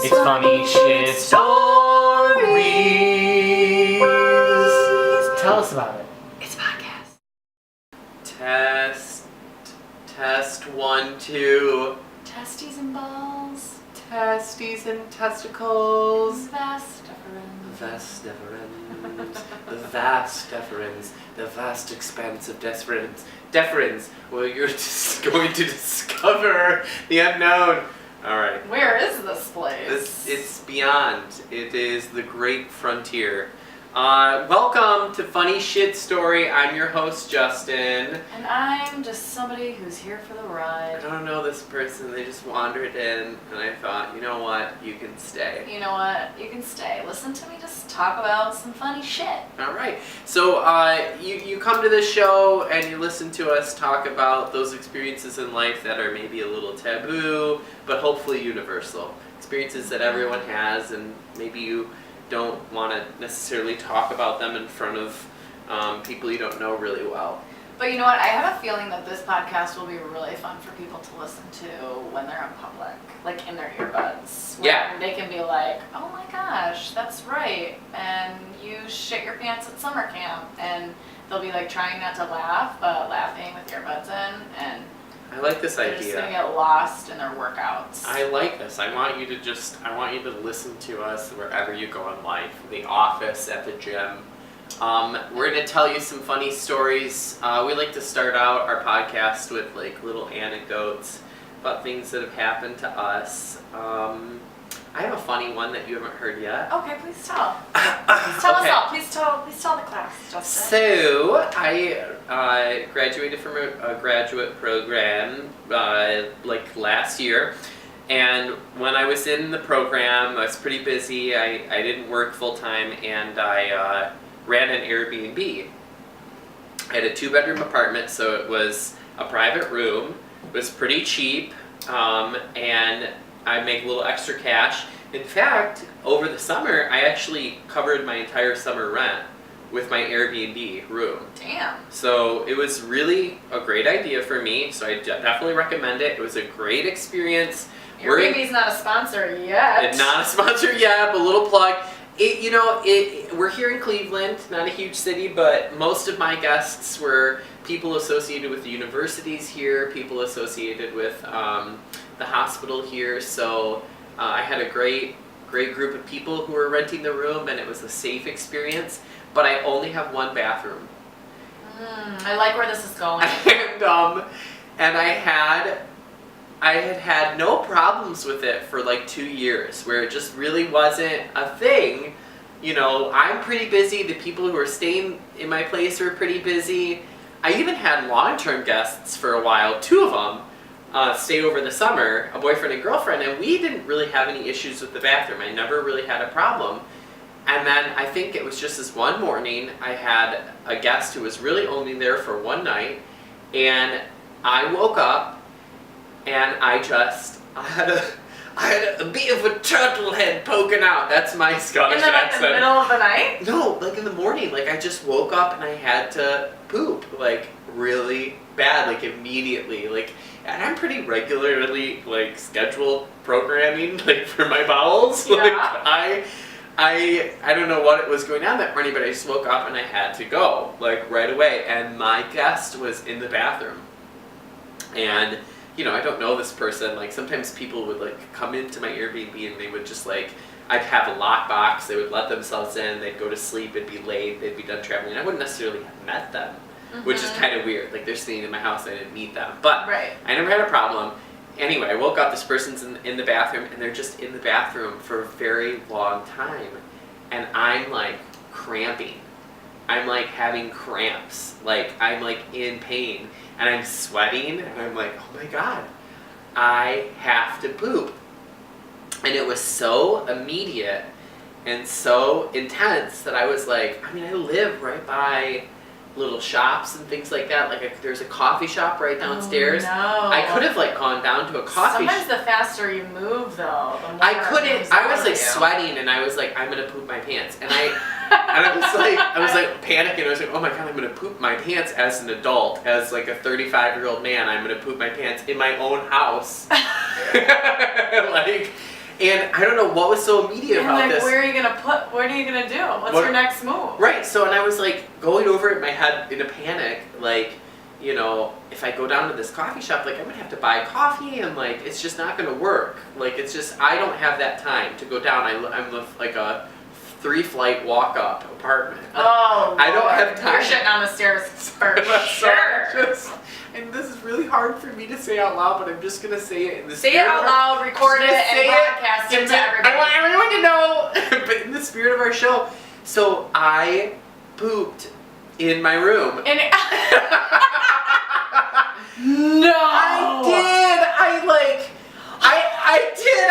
It's funny shit stories. Tell us about it. It's a podcast. Test 1, 2. Testes and balls. Testes and testicles. Vast deferens. Vast deferens. The vast deferens. The vast expanse of deferens. Deferens. Well, you're just going to discover the unknown. Alright. Where is this place? It's beyond. It is the great frontier. Welcome to Funny Shit Story. I'm your host, Justin. And I'm just somebody who's here for the I ride. don't know this person. They just wandered in, and I thought, you know what? You can stay. You know what? You can stay. Listen to me just talk about some funny shit. All right. So you come to this show and you listen to us talk about those experiences in life that are maybe a little taboo, but hopefully universal. Experiences that everyone has, and maybe you don't want to necessarily talk about them in front of people you don't know really well. But you know what? I have a feeling that this podcast will be really fun for people to listen to when they're in public, like in their earbuds. Yeah. They can be like, oh my gosh, that's right. And you shit your pants at summer camp. And they'll be like trying not to laugh, but laughing with earbuds in. And I like this they're idea. just gonna get lost in their workouts. I like this. I want you to listen to us wherever you go in life, the office, at the gym. We're going to tell you some funny stories. We like to start out our podcast with like little anecdotes about things that have happened to us. I have a funny one that you haven't heard yet. Okay, please tell. Please tell us Okay. all. Please tell the class, Justin. So, I graduated from a graduate program like last year, and when I was in the program, I was pretty busy. I didn't work full time, and I ran an Airbnb. I had a 2-bedroom apartment, so it was a private room. It was pretty cheap, and I make a little extra cash. In fact, over the summer, I actually covered my entire summer rent with my Airbnb room. Damn. So it was really a great idea for me, so I definitely recommend it. It was a great experience. Airbnb's not a sponsor yet. Not a sponsor yet, but a little plug. We're here in Cleveland, not a huge city, but most of my guests were people associated with the universities here, people associated with the hospital here. So I had a great group of people who were renting the room, and it was a safe experience. But I only have one bathroom. I like where this is going. And I had no problems with it for like 2 years, where it just really wasn't a thing. You know, I'm pretty busy. The people who are staying in my place were pretty busy. I even had long-term guests for a while, 2 of them, stay over the summer, a boyfriend and girlfriend, and we didn't really have any issues with the bathroom. I never really had a problem. And then I think it was just this one morning, I had a guest who was really only there for one night, and I woke up and I had a bit of a turtle head poking out. That's my Scottish accent. In the middle of the night? No, like in the morning. Like I just woke up and I had to poop, like really bad, like immediately. Like, and I'm pretty regularly like scheduled programming, like for my bowels. Yeah. Like I don't know what it was going on that morning, but I just woke up and I had to go, like right away. And my guest was in the bathroom. And you know, I don't know this person. Like sometimes people would like come into my Airbnb and they would just like, I'd have a lockbox, they would let themselves in, they'd go to sleep, it'd be late, they'd be done traveling. I wouldn't necessarily have met them, which is kind of weird. Like they're staying in my house, I didn't meet them. But right. I never had a problem. Anyway, I woke up, this person's in the bathroom, and they're just in the bathroom for a very long time. And I'm like cramping. I'm like having cramps. Like I'm like in pain. And I'm sweating, and I'm like, oh my God, I have to poop. And it was so immediate and so intense that I was like, I mean, I live right by little shops and things like that. Like there's a coffee shop right downstairs. Oh, no. I could have like gone down to a coffee shop. Sometimes the faster you move, though, the more I it couldn't. moves I was over like you. sweating, and I was like, I'm gonna poop my pants, and I was like panicking. I was like, oh my God, I'm gonna poop my pants as an adult, as like a 35-year-old man. I'm gonna poop my pants in my own house, like, And I don't know what was so immediate And about like, this. what are you gonna do? What's What- your next move? Right, so and I was like going over it in my head in a panic, like, you know, if I go down to this coffee shop, like I'm gonna have to buy coffee and like it's just not gonna work. Like it's just, I don't have that time to go down. I'm with like a 3-flight walk-up apartment. Oh, I don't Lord. have time. You're shitting on the stairs for So sure. and this is really hard for me to say out loud, but I'm just gonna say it in the Say it spirit out of our- loud, record it, Just and say broadcast it to everybody. I want everyone to know, but in the spirit of our show. So I pooped in my room. And no! I did.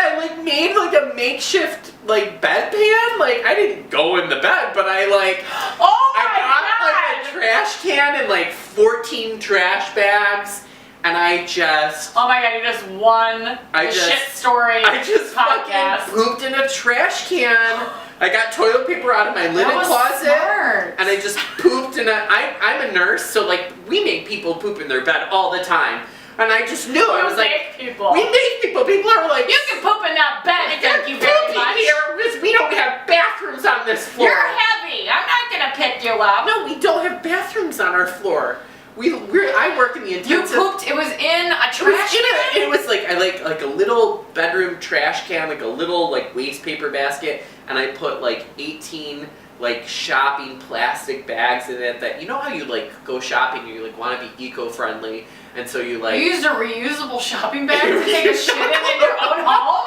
I like made like a makeshift like bedpan. Like I didn't go in the bed, but I like Oh my I got like a trash can and like 14 trash bags, and I just Oh my god, you just won I the just- shit story I just podcast. fucking pooped in a trash can. I got toilet paper out of my linen That was closet. smart. And I just pooped in I'm a nurse, so like we make people poop in their bed all the time. And I just knew, I was like, people. we make people are like, You can poop in that bed, thank you very pooping much. here because we don't have bathrooms on this floor. You're heavy. I'm not gonna pick you up. No, we don't have bathrooms on our floor. I work in the You intensive. pooped. It was in a It was trash in can. it was like I like a little bedroom trash can, like a little like waste paper basket, and I put like 18 like shopping plastic bags in it. That you know how you like go shopping and you like want to be eco-friendly, and so you like You used a reusable shopping bag to take a shit in your own home?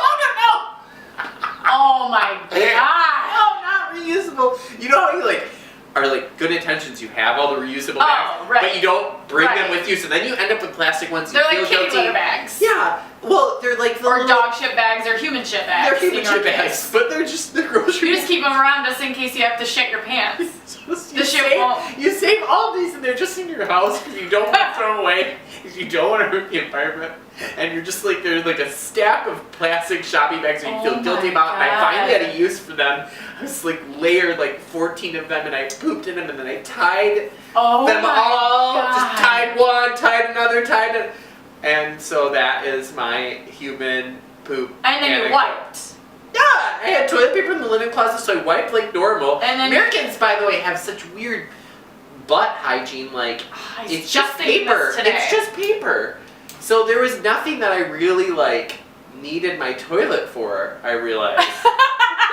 Oh my god. No, not reusable. You know how you like are like good intentions. You have all the reusable Oh, bags, right. but you don't bring them Right. with you. So then you end up with plastic ones. You They're feel like kitty guilty. litter bags. Yeah. Well, they're like the Or little- dog shit bags or human shit bags. They're human in your shit case. bags, but they're just the grocery. You just keep them around just in case you have to shit your pants. You The shit won't- you save all these and they're just in your house because you don't want to throw them away, because you don't want to hurt the environment, and you're just like, there's like a stack of plastic shopping bags that you Oh feel guilty my about, and I finally God. had a use for them. I was like layered like 14 of them, and I pooped in them, and then I tied Oh them my all, god. just tied one, tied another, tied it, and so that is my human poop. And then you anecdote. wiped. Yeah, I had toilet paper in the linen closet, so I wiped like normal. And then- Americans, by the way, have such weird butt hygiene. Like, I was it's just thinking paper. this today. It's just paper. So there was nothing that I really like needed my toilet for. I realized.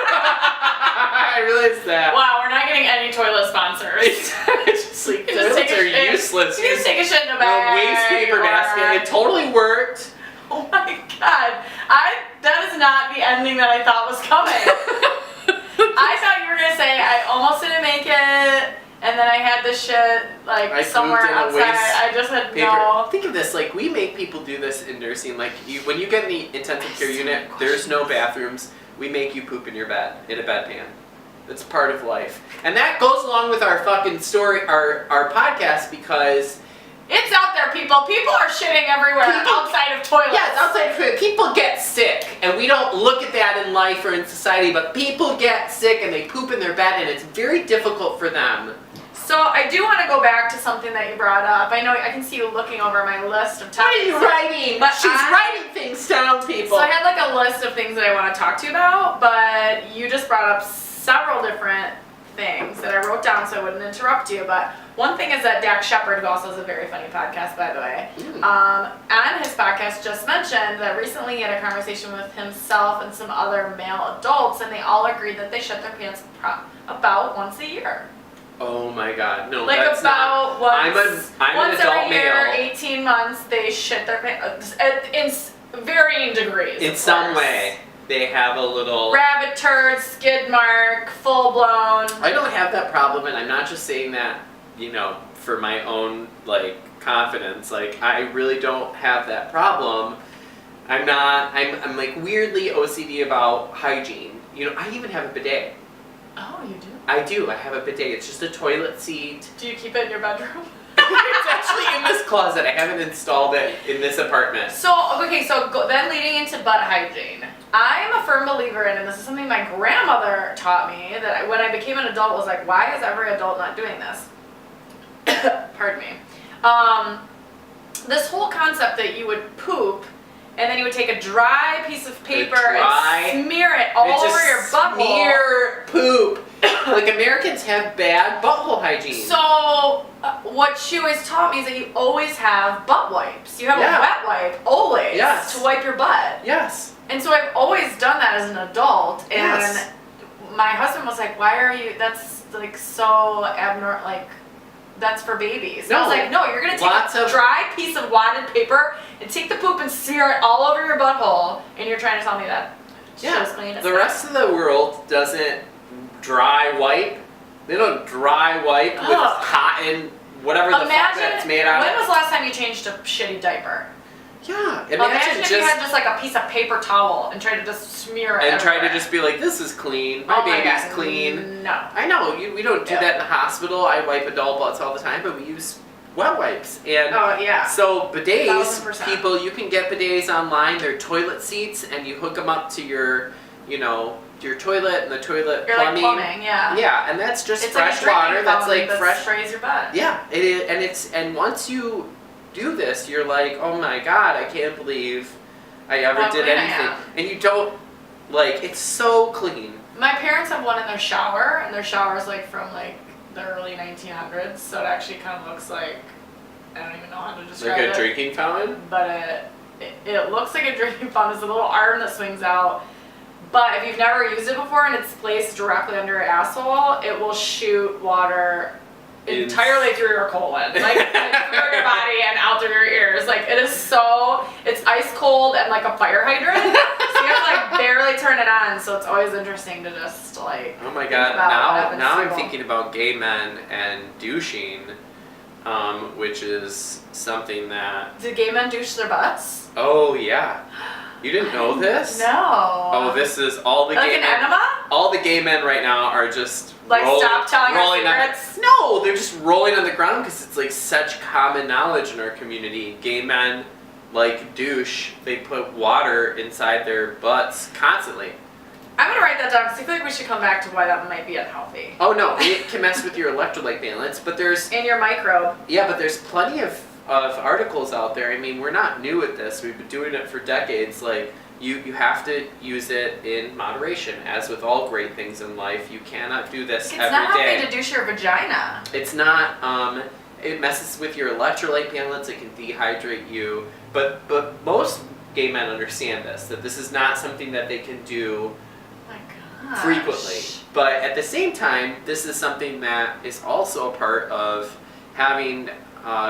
I realized that. Wow, we're not getting any toilet sponsors. It's just like You just toilets take a are shit. useless. You just take a shit in a The bag. waste paper or- basket. It totally worked. Oh my god. That is not the ending that I thought was coming. I thought you were gonna say I almost didn't make it, and then I had this shit like I somewhere pooped in a outside. waste I just had Paper. no. Think of this, like we make people do this in nursing. Like when you get in the intensive care That's unit, so there's no bathrooms. We make you poop in your bed, in a bedpan. It's part of life. And that goes along with our fucking story, our podcast, because It's out there, people. People are shitting everywhere People- outside of toilets. yes, outside of it, people get sick, and we don't look at that in life or in society, but people get sick and they poop in their bed, and it's very difficult for them. So I do want to go back to something that you brought up. I know I can see you looking over my list of What topics. are you writing? But She's I- writing things down, people. So I had like a list of things that I want to talk to you about, but you just brought up several different things that I wrote down so I wouldn't interrupt you. But one thing is that Dax Shepard, who also has a very funny podcast, by the way, on his podcast just mentioned that recently he had a conversation with himself and some other male adults, and they all agreed that they shit their pants about once a year. Oh my god, no, Like that's not. about once, I'm an once adult every year, male. 18 months, they shit their pants in varying degrees. In of some course. way, they have a little. Rabbit turd, skid mark, full blown. I don't have that problem, and I'm not just saying that, you know, for my own like confidence. Like I really don't have that problem. I'm not. I'm like weirdly OCD about hygiene. You know, I even have a bidet. Oh, you do? I do. I have a bidet. It's just a toilet seat. Do you keep it in your bedroom? It's actually in this closet. I haven't installed it in this apartment. So, okay, then leading into butt hygiene. I'm a firm believer in, and this is something my grandmother taught me, that when I became an adult was like, why is every adult not doing this? Pardon me. This whole concept that you would poop, and then you would take a dry piece of paper dry and it all They over just your butthole. smear poop. Like Americans have bad butthole hygiene. So, what she always taught me is that you always have butt wipes. You have Yeah. a wet wipe always Yes. to wipe your butt. Yes. And so I've always done that as an adult. And Yes. my husband was like, "Why are you? That's like so abnormal. Like, that's for babies." And I was No. like, "No, you're gonna take Lots a of- dry piece of wadded paper and take the poop and smear it all over your butthole, and you're trying to tell me that shit is clean." It's The not. rest of the world doesn't dry wipe. They don't dry wipe with Ugh. cotton, whatever the fuck that's made out when of. was the last time you changed a shitty diaper? Yeah, Imagine if you had just like a piece of paper towel and tried to just smear it and try to everywhere. just be like, this is clean, my Oh my baby's God, clean. No. I know, we don't do Yeah. that in the hospital. I wipe adult butts all the time, but we use wet wipes. And Oh yeah. so bidets, 1000%. people, you can get bidets online. They're toilet seats, and you hook them up to your, your toilet and the toilet You're like plumbing. plumbing, yeah. Yeah, and that's just It's like a fresh drinking water. That's fountain like fresh. sprays your butt. Yeah, it is, and once you do this, you're like, oh my god, I can't believe I ever How did clean I anything. am. And you don't, like, it's so clean. My parents have one in their shower, and their shower is like from like the early 1900s, so it actually kind of looks like, I don't even know how to describe Like a it. drinking fountain. But it looks like a drinking fountain. It's a little arm that swings out. But if you've never used it before and it's placed directly under your asshole, it will shoot water entirely through your colon, like through your body and out through your ears. Like it's ice cold and like a fire hydrant. So you have to like barely turn it on. So it's always interesting to just like. Oh my think god! about what Now happens I'm to people. thinking about gay men and douching, which is something that. Do gay men douche their butts? Oh yeah, you didn't know this? No. Oh, this is all the Like gay an men. enema? All the gay men right now are just Like, stop telling our rolling on secrets? No, they're just rolling on the ground because it's like such common knowledge in our community. Gay men like douche. They put water inside their butts constantly. I'm gonna write that down because I feel like we should come back to why that might be unhealthy. Oh no, it can mess with your electrolyte balance. But there's And your microbe. but there's plenty of articles out there. I mean, we're not new at this. We've been doing it for decades. Like you have to use it in moderation. As with all great things in life, you cannot do this It's every not day. healthy to douche your vagina. It's not. It messes with your electrolyte balance. It can dehydrate you. But most gay men understand this. That this is not something that they can do Oh my gosh. frequently. But at the same time, this is something that is also a part of having.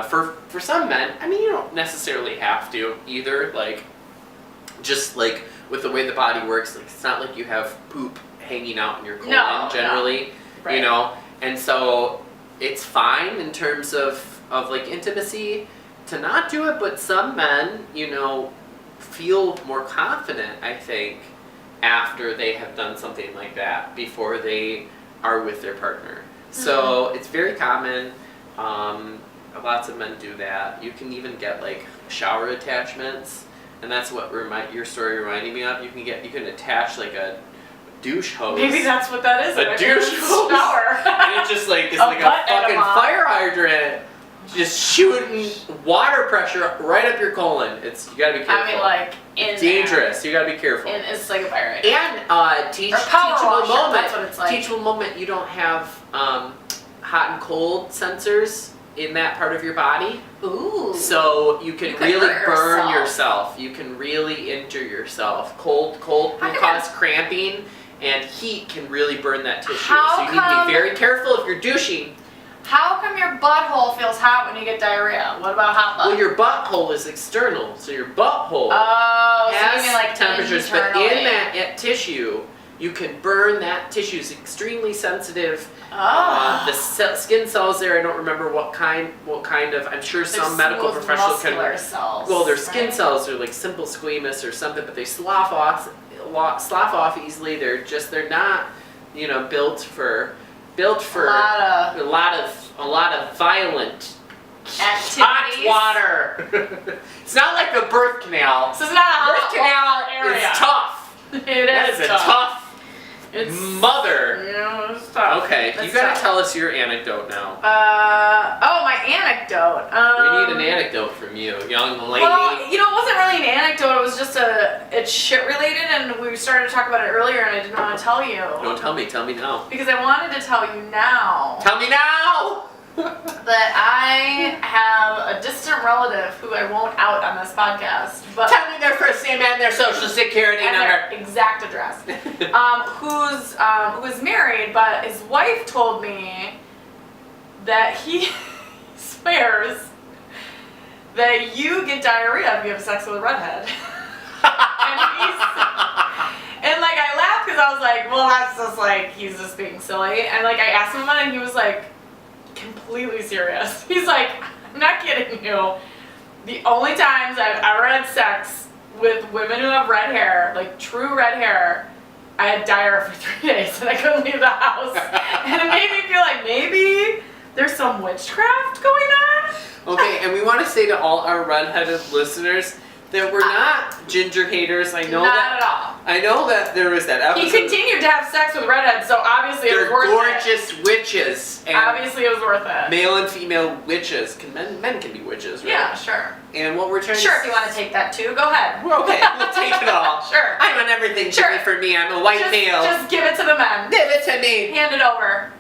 For some men, I mean, you don't necessarily have to either. Like, just like with the way the body works, like it's not like you have poop hanging out in your colon No, generally. Right. You know, and so it's fine in terms of like intimacy to not do it, but some men, feel more confident, I think, after they have done something like that before they are with their partner. So it's very common. Lots of men do that. You can even get like shower attachments, and that's what your story reminded me of. You can attach like a douche hose. Maybe that's what that is. A douche hose. shower. And it just like is A like a butt fucking enema. fire hydrant, just shooting water pressure right up your colon. You gotta be careful. I mean, like in dangerous. You gotta be careful. And it's like a fire hydrant. And teachable wash, moment. that's what it's like. Teachable moment. You don't have hot and cold sensors in that part of your body, Ooh. so you can You could really hurt burn yourself. yourself. You can really injure yourself. Cold will How can cause cramping, and heat can really burn that tissue. How so you need to come- be very careful if you're douching. How come your butthole feels hot when you get diarrhea? What about hot butt? Well, your butthole is external, so your butthole Oh, so has you mean like temperatures, but internally. in that tissue, you can burn that tissue. It's extremely sensitive. Oh. The skin cells there, I don't remember what kind of. I'm sure some They're medical smooth professional muscular can. cells. Well, their skin right? cells are like simple squamous or something, but they slough off easily. They're not, built for A lot of a lot of violent hot activities. water. It's not like the birth canal. This is not a Birth hot canal water area. is tough. It That is is a tough. tough It's mother. It's tough. Okay, It's you gotta tough. tell us your anecdote now. My anecdote. We need an anecdote from you, young lady. Well, it wasn't really an anecdote. It was just it's shit related, and we started to talk about it earlier and I didn't want to tell you. Don't tell me now. Because I wanted to tell you now Tell me now! that I have a distant relative who I won't out on this podcast, but Tell me their first name and their social security and number. their exact address. Who is married, but his wife told me that he swears that you get diarrhea if you have sex with a redhead. And like I laughed because I was like, well, that's just like he's just being silly. And like I asked him about it, and he was like completely serious. He's like, I'm not kidding you. The only times I've ever had sex with women who have red hair, like true red hair, I had diarrhea for 3 days and I couldn't leave the house. And it made me feel like maybe there's some witchcraft going on. Okay, and we want to say to all our redheaded listeners that we're not ginger haters. I know Not that. at all. I know that there was that episode. He continued to have sex with redheads, so obviously it was They're worth gorgeous witches. it. And Obviously it was worth it. male and female witches. Men can be witches, right? Yeah, sure. And what we're trying Sure, to if you want to take that too, go ahead. We're okay. We'll take it all. Sure. I want everything to Sure. be for me. I'm a white male. Just give it to the men. Give it to me. Hand it over.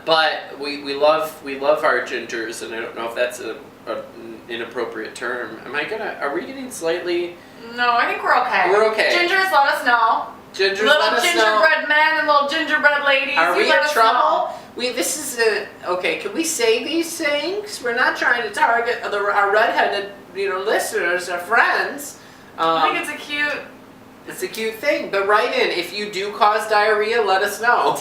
But we love our gingers, and I don't know if that's an inappropriate term. Are we getting slightly? No, I think we're okay. We're okay. Gingers, let us know. Gingers, Little let us know. gingerbread men and little gingerbread ladies. Are you we let in us trouble? know. This is okay. Can we say these things? We're not trying to target our redheaded, listeners or friends. I think it's a cute. It's a cute thing, but write in if you do cause diarrhea. Let us know.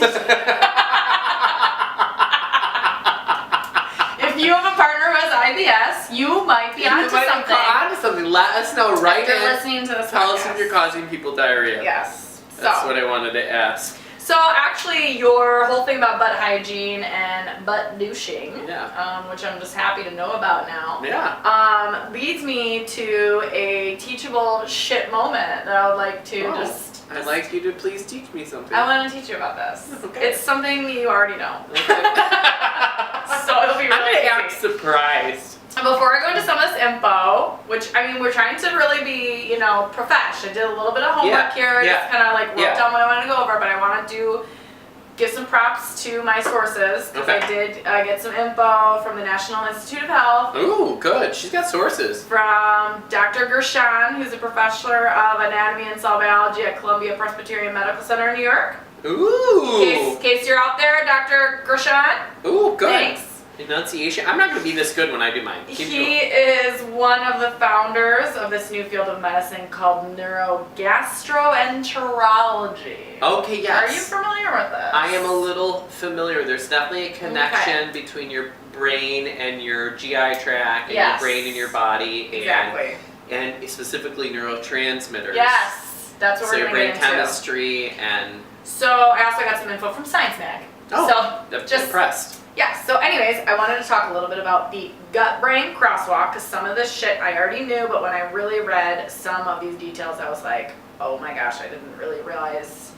If you have a partner who has IBS, you might be onto something. Onto something. Let us know. Write After in. listening to this Tell us podcast. if you're causing people diarrhea. Yes. That's what I wanted to ask. So actually, your whole thing about butt hygiene and butt douching, which I'm just happy to know about now, leads me to a teachable shit moment that I would like to I'd like you to please teach me something. I want to teach you about this. Okay. It's something you already know. Okay. So it'll be really I'm gonna act easy. surprised. And before I go into some of this info, which I mean we're trying to really be, profesh. I did a little bit of homework here, just kind of like wrote down what I wanted to go over, but I want to give some props to my sources because I did get some info from the National Institute of Health. Ooh, good. She's got sources. From Dr. Gershon, who's a professor of anatomy and cell biology at Columbia Presbyterian Medical Center in New York. Ooh. In case you're out there, Dr. Gershon. Ooh, good. Thanks. Enunciation. I'm not going to be this good when I do mine. He is one of the founders of this new field of medicine called neurogastroenterology. Okay, yes. Are you familiar with this? I am a little familiar. There's definitely a connection between your brain and your GI tract, and your brain and your body, Exactly. and specifically neurotransmitters. Yes, that's what So we're your going to brain get into. chemistry and. So I also got some info from Science Mag. Oh, so I'm just impressed. Yeah, so anyways, I wanted to talk a little bit about the gut-brain crosswalk because some of this shit I already knew, but when I really read some of these details, I was like, oh my gosh, I didn't really realize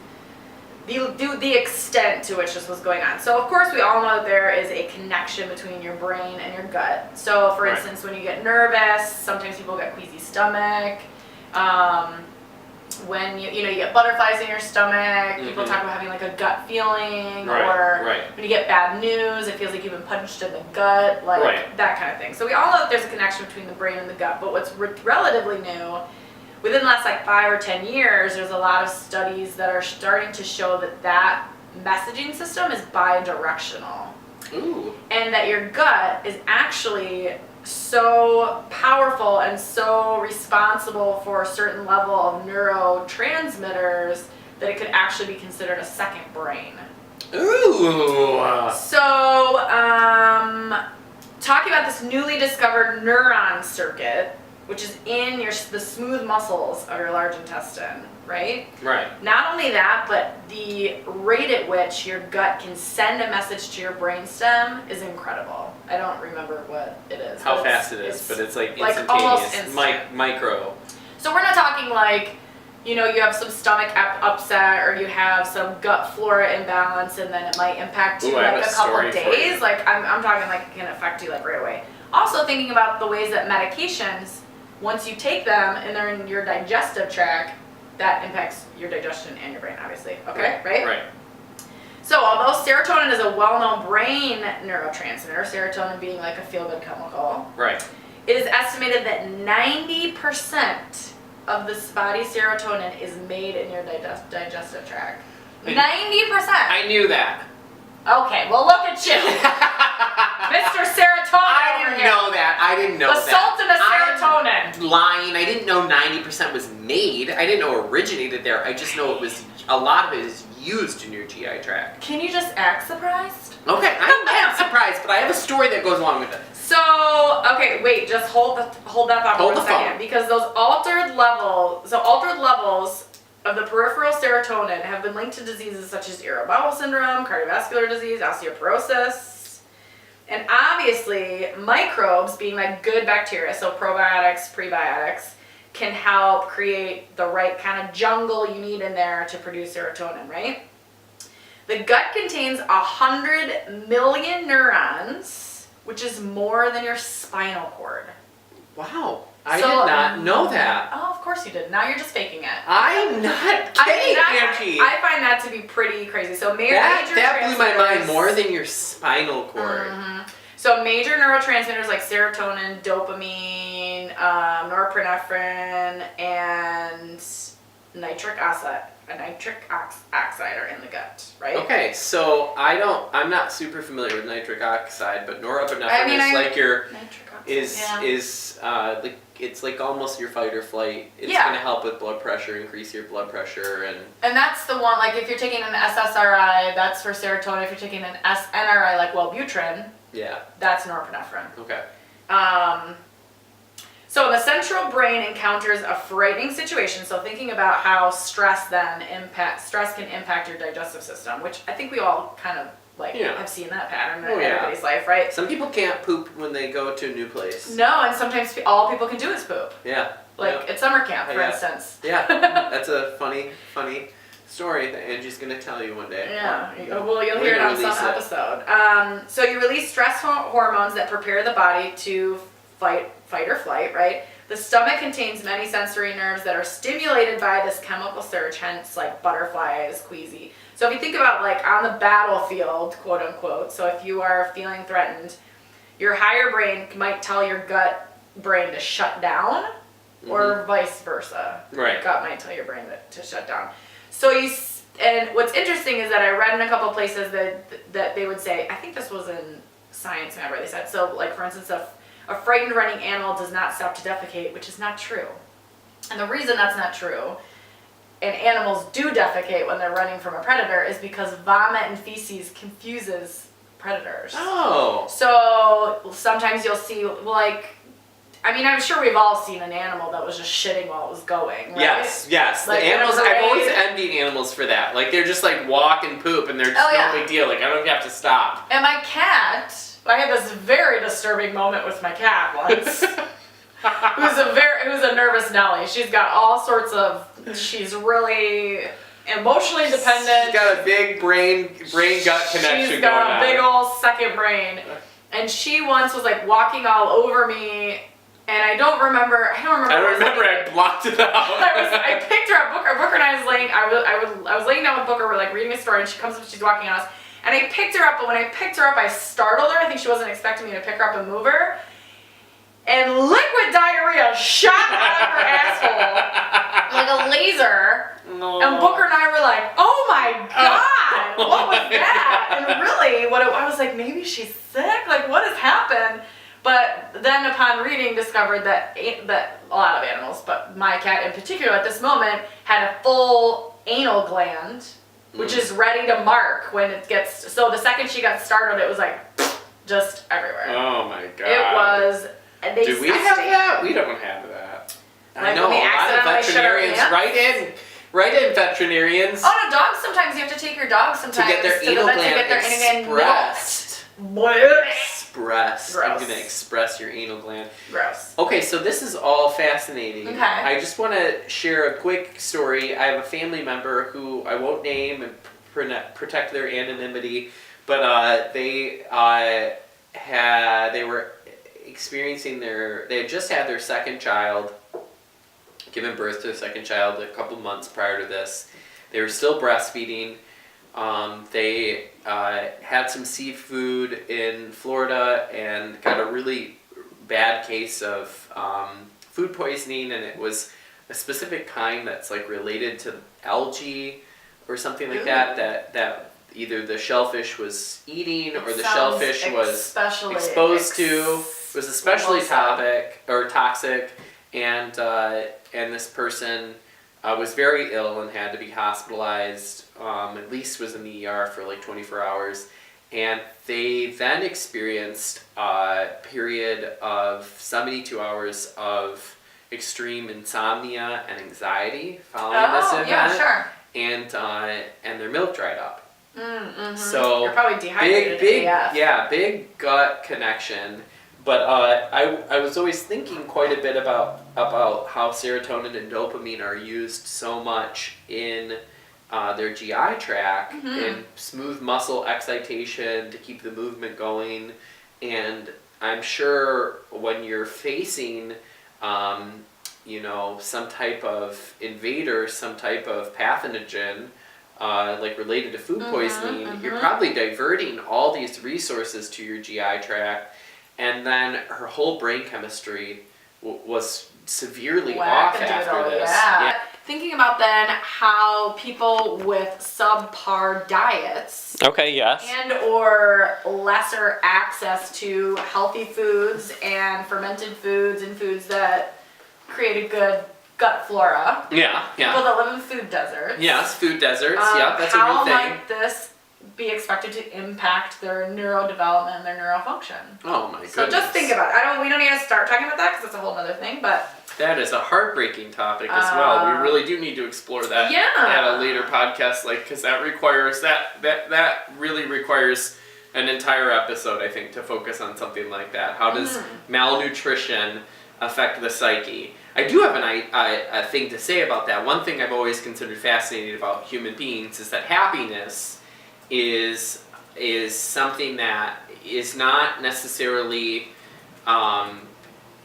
the extent to which this was going on. So of course, we all know that there is a connection between your brain and your gut. So for instance, when you get nervous, sometimes people get queasy stomach. When you get butterflies in your stomach, people talk about having like a gut feeling, or when you get bad news, it feels like you've been punched in the gut, like that kind of thing. So we all know that there's a connection between the brain and the gut, but what's relatively new, within the last like 5 or 10 years, there's a lot of studies that are starting to show that messaging system is bidirectional. Ooh. And that your gut is actually so powerful and so responsible for a certain level of neurotransmitters that it could actually be considered a second brain. Ooh. So, talking about this newly discovered neuron circuit, which is in the smooth muscles of your large intestine, right? Right. Not only that, but the rate at which your gut can send a message to your brainstem is incredible. I don't remember what it is. How fast it is, but it's like like instantaneous. almost instant. Micro. So we're not talking like, you have some stomach upset or you have some gut flora imbalance and then it might impact you like a couple of days. Like I'm talking like it can affect you like right away. Also thinking about the ways that medications, once you take them and they're in your digestive tract, that impacts your digestion and your brain, obviously. Okay, right? Right. So although serotonin is a well-known brain neurotransmitter, serotonin being like a feel-good chemical, Right. it is estimated that 90% of this body's serotonin is made in your digestive tract. 90%. I knew that. Okay, well look at you, Mr. Serotonin I over didn't here. know that. I didn't know The that. salt and the serotonin. I'm lying. I didn't know 90% was made. I didn't know it originated there. I just know it was a lot of it is used in your GI tract. Can you just act surprised? Okay, I'm not surprised, but I have a story that goes along with it. So, okay, wait, just hold that thought Hold for the a second. phone. Because those altered levels of the peripheral serotonin have been linked to diseases such as irritable bowel syndrome, cardiovascular disease, osteoporosis. And obviously, microbes, being like good bacteria, so probiotics, prebiotics, can help create the right kind of jungle you need in there to produce serotonin, right? The gut contains 100 million neurons, which is more than your spinal cord. Wow, I So, did not know that. Oh, of course you did. Now you're just faking it. I'm not kidding, Angie. I find that to be pretty crazy. So major That blew my mind neurotransmitters- more than your spinal cord. Mhm. So major neurotransmitters like serotonin, dopamine, norepinephrine, and nitric oxide are in the gut, right? Okay, so I'm not super familiar with nitric oxide, but norepinephrine is like your Nitric oxide. is like it's like almost your fight or flight. It's Yeah. gonna help with blood pressure, increase your blood pressure, And that's the one, like if you're taking an SSRI, that's for serotonin. If you're taking an SNRI, like Wellbutrin, yeah. that's norepinephrine. Okay. So the central brain encounters a frightening situation. So thinking about how stress can impact your digestive system, which I think we all kind of have seen that pattern in everybody's life, right? Some people can't poop when they go to a new place. No, and sometimes all people can do is poop. Yeah. Like at summer camp, for Yeah. instance. Yeah. That's a funny story that Angie's gonna tell you one day. Yeah, well, you'll hear it on some episode. So you release stress hormones that prepare the body to fight or flight, right? The stomach contains many sensory nerves that are stimulated by this chemical surge, hence like butterflies, queasy. So if you think about like on the battlefield, quote unquote, so if you are feeling threatened, your higher brain might tell your gut brain to shut down, or vice versa. Right. Your gut might tell your brain to shut down. So and what's interesting is that I read in a couple of places that they would say, I think this was in Science Map where they said, so like for instance, a frightened running animal does not stop to defecate, which is not true. And the reason that's not true, and animals do defecate when they're running from a predator, is because vomit and feces confuses predators. Oh. So sometimes you'll see I'm sure we've all seen an animal that was just shitting while it was going, right? Yes. Like the animals, in a I've always parade. envied animals for that. Like they're just like walk and poop and they're just no big deal. Like I don't even have to stop. And my cat, I had this very disturbing moment with my cat once. who's a nervous Nelly. She's got all sorts of, she's really emotionally dependent. She's got a big brain gut connection She's going got on. a big old second brain. And she once was like walking all over me, and I don't remember. I I blocked it out. I picked her up. Booker and I was laying down with Booker. We're like reading a story, and she comes up. She's walking on us, and I picked her up. But when I picked her up, I startled her. I think she wasn't expecting me to pick her up and move her. And liquid diarrhea shot out of her asshole like a laser. No. And Booker and I were like, "Oh my god, what was that?" And really, I was like, maybe she's sick. Like, what has happened? But then upon reading, discovered that a lot of animals, but my cat in particular at this moment, had a full anal gland, which is ready to mark when it gets, so the second she got started, it was like, just everywhere. Oh my god. It was, and they Do we have that? We don't have that. I Like know, when we a lot of accidentally shit our veterinarians, right in veterinarians, Oh no, dogs sometimes, you have to take your dog sometimes to get their to the anal vet to gland get their anal gland expressed. Expressed. I'm Gross. gonna express your anal gland. Gross. Okay, so this is all fascinating. Okay. I just want to share a quick story. I have a family member who I won't name and protect their anonymity, but they were experiencing they had just had their second child, given birth to their second child a couple months prior to this. They were still breastfeeding. They had some seafood in Florida and got a really bad case of food poisoning, and it was a specific kind that's like related to algae or something like that either the shellfish was eating or the shellfish was exposed to. It was especially toxic, and this person was very ill and had to be hospitalized. At least was in the ER for like 24 hours, and they then experienced a period of 72 hours of extreme insomnia and anxiety following this event. Yeah, sure. And their milk dried up. Mm-hmm. So you're probably dehydrated. big gut connection. But I was always thinking quite a bit about how serotonin and dopamine are used so much in their GI tract, in smooth muscle excitation to keep the movement going. And I'm sure when you're facing some type of invader, some type of pathogen, like related to food poisoning, you're probably diverting all these resources to your GI tract, and then her whole brain chemistry was severely off after this. Yeah. Thinking about then how people with subpar diets Okay, yes. and or lesser access to healthy foods and fermented foods and foods that create a good gut flora. Yeah. People that live in food deserts. Yes, food deserts. Yeah, that's a real how thing. might this be expected to impact their neurodevelopment and their neurofunction? Oh my goodness. So just think about it. We don't need to start talking about that because it's a whole other thing, but that is a heartbreaking topic as well. We really do need to explore that at a later podcast, because that requires that really requires an entire episode, I think, to focus on something like that. How does malnutrition affect the psyche? I do have a thing to say about that. One thing I've always considered fascinating about human beings is that happiness is something that is not necessarily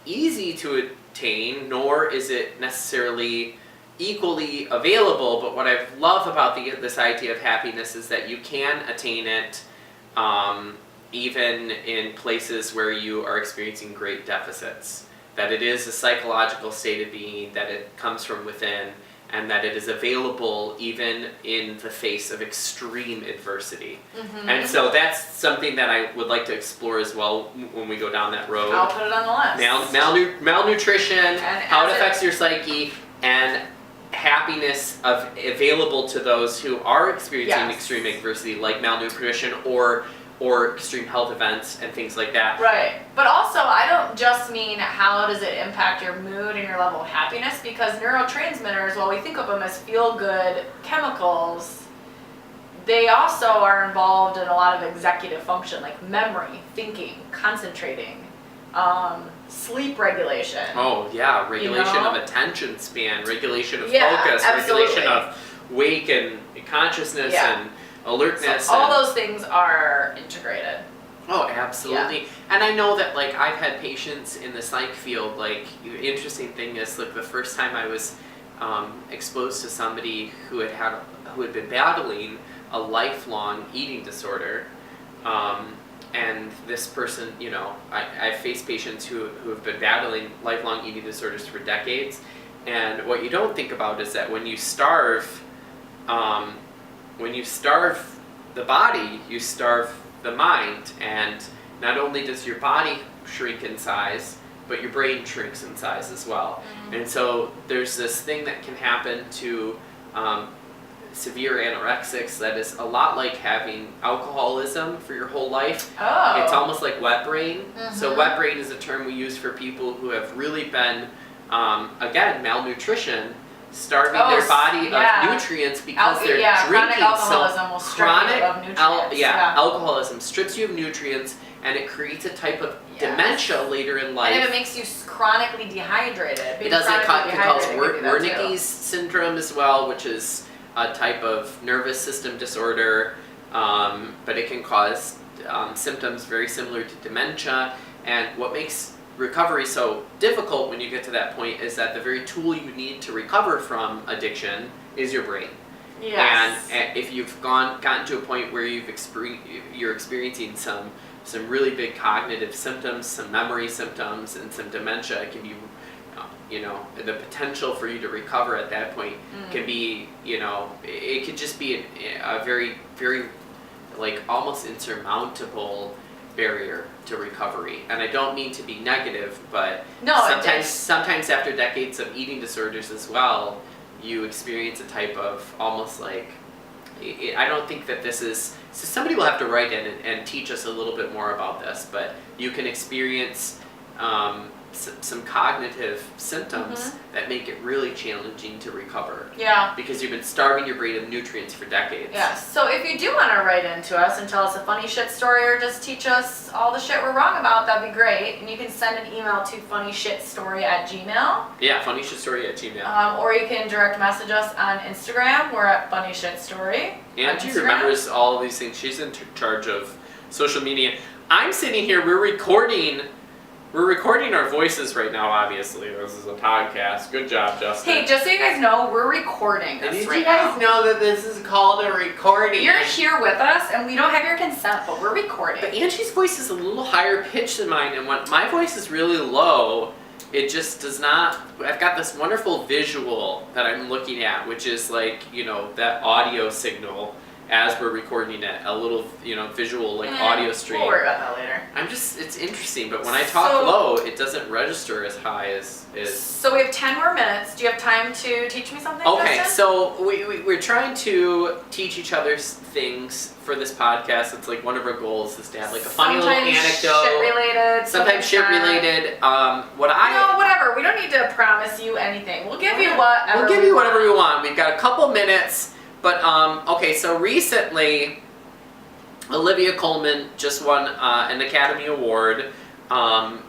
easy to attain, nor is it necessarily equally available. But what I love about this idea of happiness is that you can attain it even in places where you are experiencing great deficits. That it is a psychological state of being, that it comes from within, and that it is available even in the face of extreme adversity. And so that's something that I would like to explore as well when we go down that road. I'll put it on the list. Malnutrition, And how it affects your psyche, and happiness available to those who are experiencing extreme adversity, like malnutrition or extreme health events and things like that. Right. But also, I don't just mean how does it impact your mood and your level of happiness, because neurotransmitters, while we think of them as feel-good chemicals, they also are involved in a lot of executive function, like memory, thinking, concentrating, sleep regulation. Oh, yeah. Regulation of attention span, regulation of Yeah, focus, absolutely. regulation of wake and consciousness and alertness. So all those things are integrated. Oh, absolutely. And I know that, I've had patients in the psych field, the interesting thing is, the first time I was exposed to somebody who had been battling a lifelong eating disorder, and this person, I've faced patients who have been battling lifelong eating disorders for decades, and what you don't think about is that when you starve the body, you starve the mind, and not only does your body shrink in size, but your brain shrinks in size as well. And so there's this thing that can happen to severe anorexics that is a lot like having alcoholism for your whole life. Oh. It's almost like wet brain. So wet brain is a term we use for people who have really been, again, malnutrition, starving their body of nutrients because they're drinking. Chronic alcoholism will strip you of nutrients. Alcoholism strips you of nutrients, and it creates a type of dementia later in life. And if it makes you chronically dehydrated. It does. It can cause Wernicke's syndrome as well, which is a type of nervous system disorder, but it can cause symptoms very similar to dementia. And what makes recovery so difficult when you get to that point is that the very tool you need to recover from addiction is your brain. Yes. And if you've gotten to a point where you're experiencing some really big cognitive symptoms, some memory symptoms, and some dementia, it can be, the potential for you to recover at that point can be, it could just be a very, very, like, almost insurmountable barrier to recovery. And I don't mean to be negative, but sometimes after decades of eating disorders as well, you experience a type of almost like, I don't think that this is, so somebody will have to write in and teach us a little bit more about this, but you can experience some cognitive symptoms that make it really challenging to recover. Yeah. Because you've been starving your brain of nutrients for decades. Yes. So if you do want to write into us and tell us a funny shit story or just teach us all the shit we're wrong about, that'd be great. And you can send an email to funnyshitstory@gmail. Yeah, funnyshitstory@gmail. Or you can direct message us on Instagram. We're at funnyshitstory. Angie remembers all of these things. She's in charge of social media. I'm sitting here, we're recording our voices right now, obviously. This is a podcast. Good job, Justin. Hey, just so you guys know, we're recording this Did right you guys now. know that this is called a recording? You're here with us, and we don't have your consent, but we're recording. But Angie's voice is a little higher pitched than mine, and when my voice is really low, it just does not. I've got this wonderful visual that I'm looking at, which is like, that audio signal as we're recording it, a little, visual, like, audio stream. We'll worry about that later. It's interesting, but when I talk low, it doesn't register as high as. So we have 10 more minutes. Do you have time to teach me something, Okay, Justin? so we're trying to teach each other things for this podcast. It's like one of our goals is to have like a funny little anecdote. Shit-related. Sometimes shit-related. Whatever. We don't need to promise you anything. We'll give you whatever. We'll give you whatever we want. We've got a couple minutes. But, okay, so recently, Olivia Colman just won an Academy Award on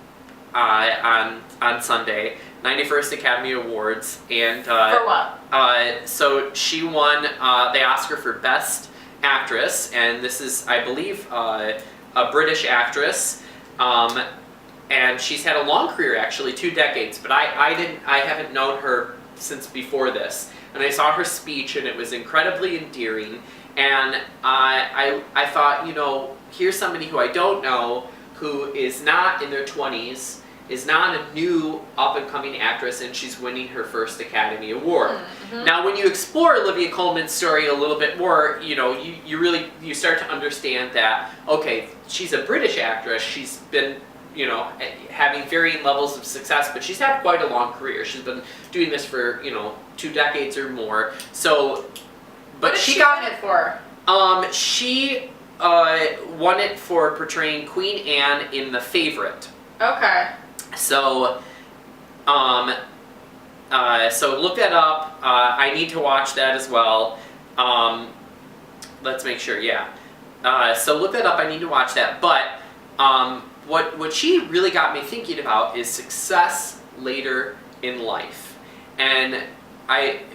Sunday, 91st Academy Awards. And for what? So she won the Oscar for Best Actress, and this is, I believe, a British actress. And she's had a long career, actually, 2 decades, but I haven't known her since before this. And I saw her speech, and it was incredibly endearing. And I thought, here's somebody who I don't know, who is not in their 20s, is not a new up-and-coming actress, and she's winning her first Academy Award. Mm-hmm. Now, when you explore Olivia Colman's story a little bit more, you start to understand that, okay, she's a British actress. She's been having varying levels of success, but she's had quite a long career. She's been doing this for, 2 decades or more. So, but what did she win it for? She won it for portraying Queen Anne in The Favourite. Okay. So, so look that up. I need to watch that as well. Let's make sure, yeah. So look that up. I need to watch that. But what she really got me thinking about is success later in life. And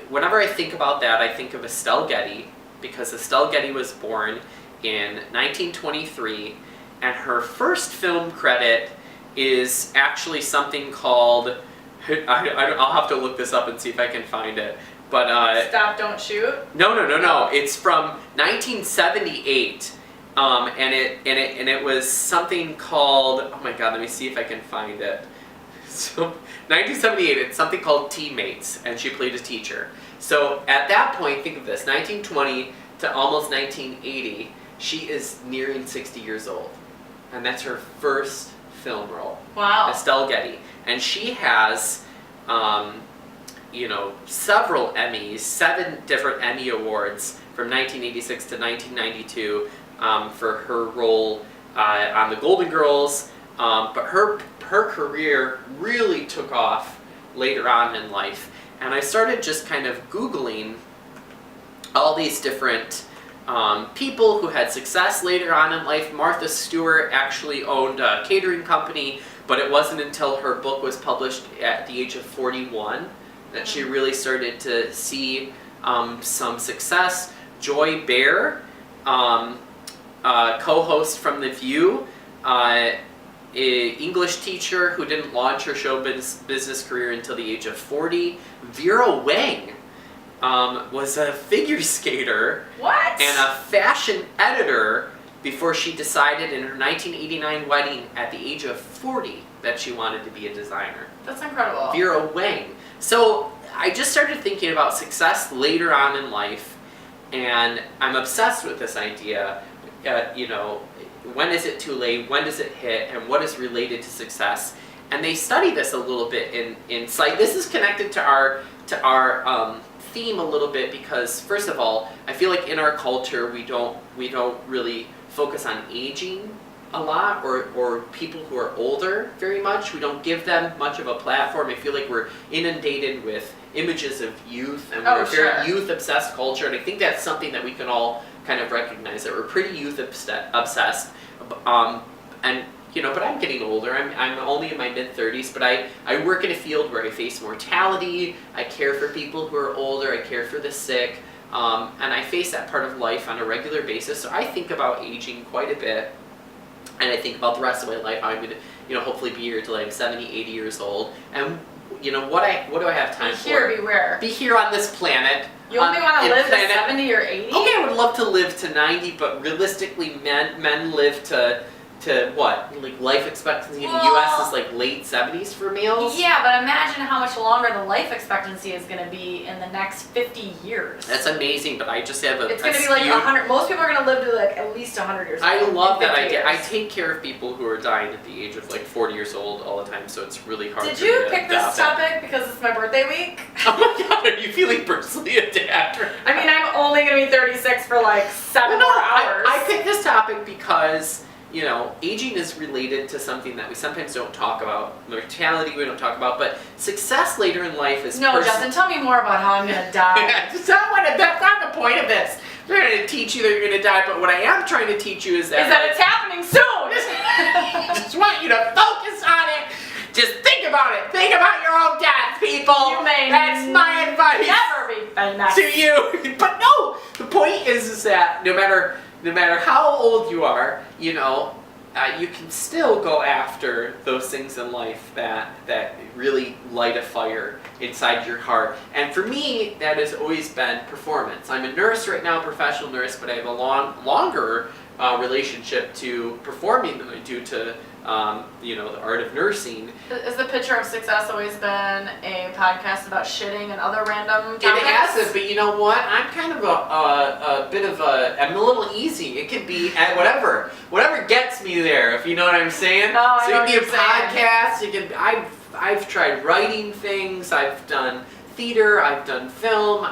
whenever I think about that, I think of Estelle Getty, because Estelle Getty was born in 1923, and her first film credit is actually something called, I'll have to look this up and see if I can find it, but Stop, Don't Shoot? No. It's from 1978. And it was something called, oh my god, let me see if I can find it. So 1978, it's something called Teammates, and she played a teacher. So at that point, think of this, 1920 to almost 1980, she is nearing 60 years old. And that's her first film role. Wow. Estelle Getty. And she has, several Emmys, 7 different Emmy Awards from 1986 to 1992 for her role on The Golden Girls. But her career really took off later on in life. And I started just kind of Googling all these different people who had success later on in life. Martha Stewart actually owned a catering company, but it wasn't until her book was published at the age of 41 that she really started to see some success. Joy Behar, co-host from The View, English teacher who didn't launch her show business career until the age of 40. Vera Wang was a figure skater What? and a fashion editor before she decided in her 1989 wedding at the age of 40 that she wanted to be a designer. That's incredible. Vera Wang. So I just started thinking about success later on in life, and I'm obsessed with this idea. When is it too late? When does it hit? And what is related to success? And they study this a little bit in psych. This is connected to our theme a little bit because, first of all, I feel like in our culture we don't really focus on aging a lot or people who are older very much. We don't give them much of a platform. I feel like we're inundated with images of youth, and we're a very youth-obsessed culture, and I think that's something that we can all kind of recognize, that we're pretty youth-obsessed. But I'm getting older. I'm only in my mid-30s, but I work in a field where I face mortality, I care for people who are older, I care for the sick, and I face that part of life on a regular basis, so I think about aging quite a bit. And I think about the rest of my life, how I'm going to, hopefully be here till I'm 70, 80 years old. And, what do I have time for? Be here, beware. Be here on this planet. You only want to live to 70 or 80? Okay, I would love to live to 90, but realistically, men live to what? Like life expectancy in the U.S. is like late 70s for males? Yeah, but imagine how much longer the life expectancy is going to be in the next 50 years. That's amazing, but I just have It's going to be like 100. Most people are going to live to like at least 100 years old. I love that idea. Years. I take care of people who are dying at the age of like 40 years old all the time, so it's really hard. Did you pick this topic because it's my birthday week? Oh my god, are you feeling personally attacked? I mean, I'm only going to be 36 for like 7 more hours. I picked this topic because aging is related to something that we sometimes don't talk about. Mortality we don't talk about, but success later in life is No, Justin, tell me more about how I'm going to die. That's not the point of this. I'm not going to teach you that you're going to die, but what I am trying to teach you is that... it's happening soon! I just want you to focus on it. Just think about it. Think about your own death, people. That's my advice. Never be famous. To you. But no, the point is that no matter how old you are, you can still go after those things in life that really light a fire inside your heart. And for me, that has always been performance. I'm a nurse right now, a professional nurse, but I have a longer relationship to performing than I do to the art of nursing. Is the picture of success always been a podcast about shitting and other random topics? It hasn't, but you know what? I'm kind of I'm a little easy. It could be at whatever gets me there, if you know what I'm saying. No, so I know it could be a what you're podcast. I've tried writing things. I've done theater. I've done film.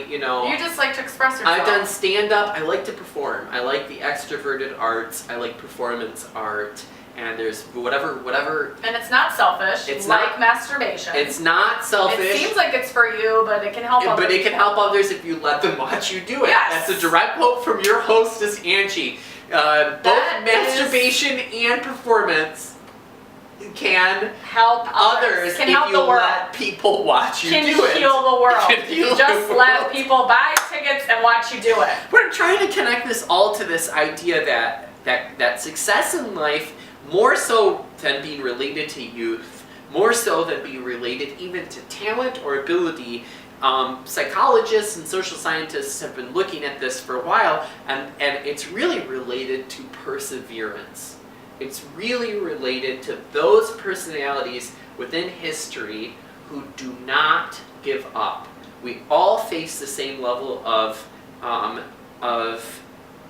You just like to express yourself. I've done stand-up. I like to perform. I like the extroverted arts. I like performance art. And there's whatever. And it's not selfish. It's like masturbation. It's not selfish. It seems like it's for you, but it can help others. But it can help others if you let them watch you do it. Yes. That's a direct quote from your hostess, Angie. Both masturbation and performance can help others can if help you the world. let people watch you do it. Can heal the world. Can heal Just the let world. people buy tickets and watch you do it. We're trying to connect this all to this idea that success in life, more so than being related to youth, more so than being related even to talent or ability, psychologists and social scientists have been looking at this for a while, and it's really related to perseverance. It's really related to those personalities within history who do not give up. We all face the same level of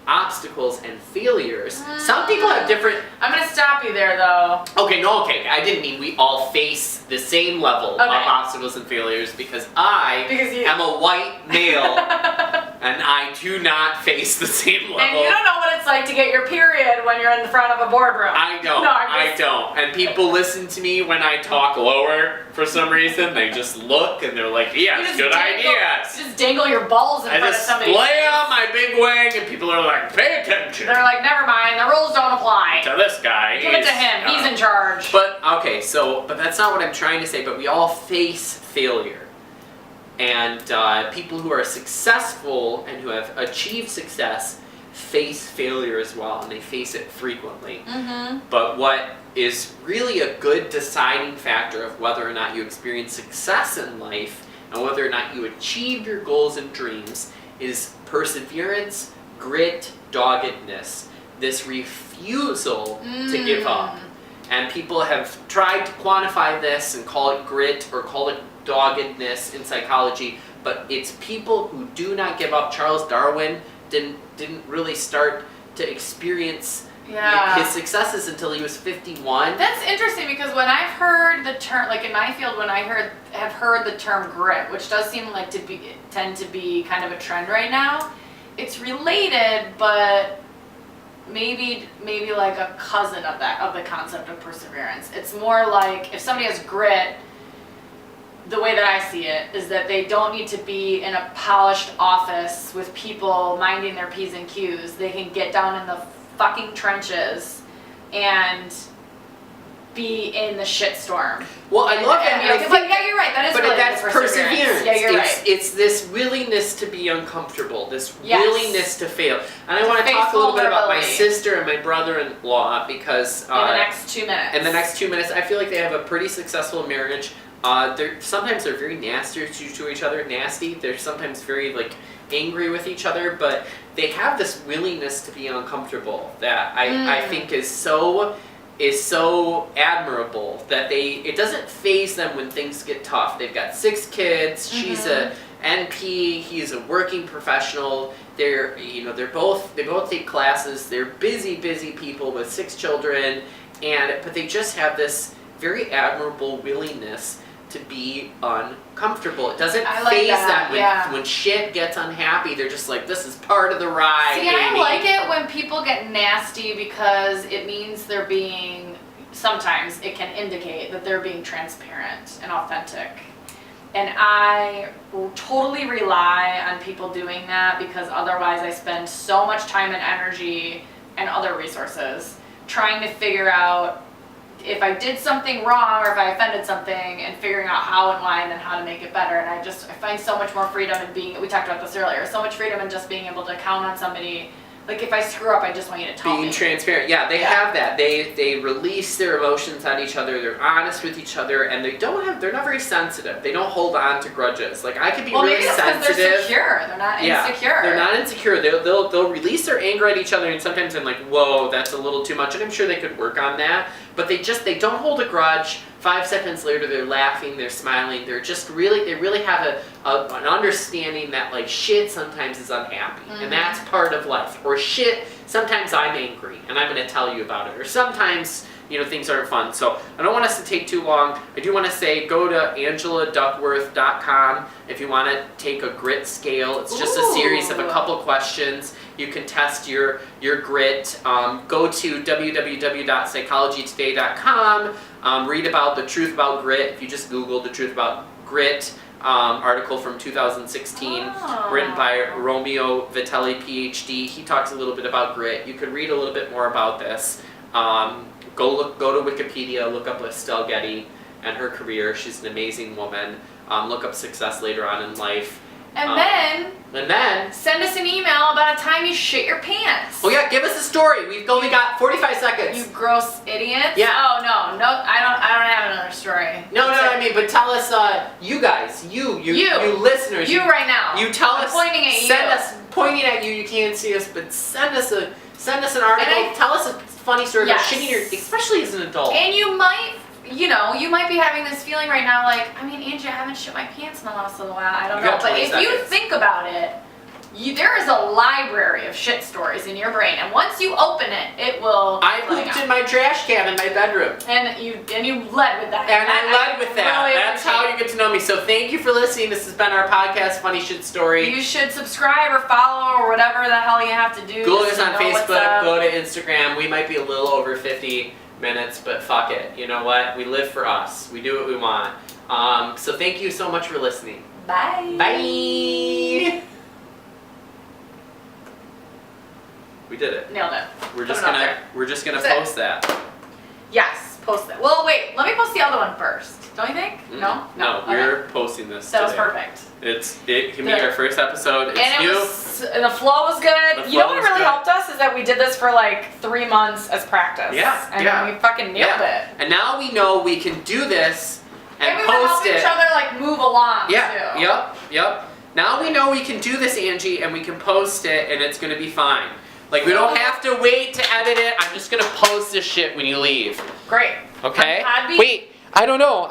obstacles and failures. Some people have different... I'm going to stop you there, though. Okay, I didn't mean we all face the same level of obstacles and failures because I am a white male and I do not face the same level. And you don't know what it's like to get your period when you're in the front of a boardroom. I don't. No, I don't. And people listen to me when I talk lower for some reason. They just look and they're like, yes, good ideas. You just dangle your balls in front of somebody. I just slam my big wing and people are like, pay attention. They're like, never mind, the rules don't apply. To this guy. Give it to him, he's in charge. But that's not what I'm trying to say, but we all face failure. And people who are successful and who have achieved success face failure as well, and they face it frequently. Mm-hmm. But what is really a good deciding factor of whether or not you experience success in life and whether or not you achieve your goals and dreams is perseverance, grit, doggedness. This refusal to give up. And people have tried to quantify this and call it grit or call it doggedness in psychology, but it's people who do not give up. Charles Darwin didn't really start to experience his successes until he was 51. That's interesting because when I've heard the term, like in my field, when I have heard the term grit, which does seem like tend to be kind of a trend right now, it's related, but maybe like a cousin of the concept of perseverance. It's more like if somebody has grit, the way that I see it is that they don't need to be in a polished office with people minding their P's and Q's. They can get down in the fucking trenches and be in the shitstorm. Well, I love that. And but yeah, you're right. That is but really that's perseverance. Yeah, you're right. It's this willingness to be uncomfortable, this Yes. willingness to fail. And I want to Face talk a little bit about my vulnerability. sister and my brother-in-law because In the next 2 minutes. in the next 2 minutes, I feel like they have a pretty successful marriage. Sometimes they're very nasty to each other. They're sometimes very angry with each other, but they have this willingness to be uncomfortable that I think is so admirable that it doesn't faze them when things get tough. They've got 6 kids. She's a NP. He's a working professional. They both take classes. They're busy people with 6 children, but they just have this very admirable willingness to be uncomfortable. It doesn't faze them when shit gets unhappy. They're just like, this is part of the ride. See, I like it when people get nasty because it means sometimes it can indicate that they're being transparent and authentic. And I totally rely on people doing that because otherwise I spend so much time and energy and other resources trying to figure out if I did something wrong or if I offended something and figuring out how and why and then how to make it better. And I find so much more freedom in we talked about this earlier, so much freedom in just being able to count on somebody. Like if I screw up, I just want you to tell me. Being transparent. Yeah, they have that. They release their emotions on each other. They're honest with each other, and they're not very sensitive. They don't hold on to grudges. Like I could be really maybe sensitive. Because they're secure. They're not insecure. They're not insecure. They'll release their anger at each other, and sometimes I'm like, whoa, that's a little too much, and I'm sure they could work on that. But they don't hold a grudge. 5 seconds later, they're laughing, they're smiling. They really have an understanding that shit sometimes is unhappy, and that's part of life. Or shit, sometimes I'm angry, and I'm going to tell you about it. Or sometimes things aren't fun. So I don't want us to take too long. I do want to say go to AngelaDuckworth.com if you want to take a grit scale. It's just a series of a couple questions. You can test your grit. Go to www.psychologytoday.com. Read about the truth about grit. If you just Google the truth about grit, article from 2016, written by Romeo Vitelli, PhD. He talks a little bit about grit. You can read a little bit more about this. Go to Wikipedia, look up Estelle Getty and her career. She's an amazing woman. Look up success later on in life. And then send us an email about a time you shit your pants. Oh yeah, give us a story. We've only got 45 seconds. You gross idiots. Yeah. Oh no, I don't have another story. But tell us, you guys, you listeners, you right now. You tell us. Pointing at you. Send us pointing at you. You can't see us, but send us an article. Tell us a funny story about shitting your, especially as an adult. And you might be having this feeling right now, Angie, I haven't shit my pants in the last little while. I don't know, but if you think about it, there is a library of shit stories in your brain, and once you open it, it will. I pooped in my trash can in my bedroom. And you led with that. And I led with that. Really That's how you get to know me. So thank you for listening. This has been our podcast, Funny Shit Story. You should subscribe or follow or whatever the hell you have to do. Go to us on Facebook. Go to Instagram. We might be a little over 50 minutes, but fuck it. You know what? We live for us. We do what we want. So thank you so much for listening. Bye. Bye. We did it. Nailed it. We're just gonna post that. Yes, post it. Well, wait. Let me post the other one first. Don't you think? No. No, we're posting this. That was today. perfect. It can be our first episode. It's new. And the flow was good. You know what really helped us? we did this for like 3 months as practice. Yeah, And yeah. we fucking nailed it. And now we know we can do this and And we were post helping it. each other like move along Yeah, too. yep. Now we know we can do this, Angie, and we can post it, and it's gonna be fine. Like, we don't have to wait to edit it. I'm just gonna post this shit when you leave. Great. Okay? On Podbean? Wait, I don't know.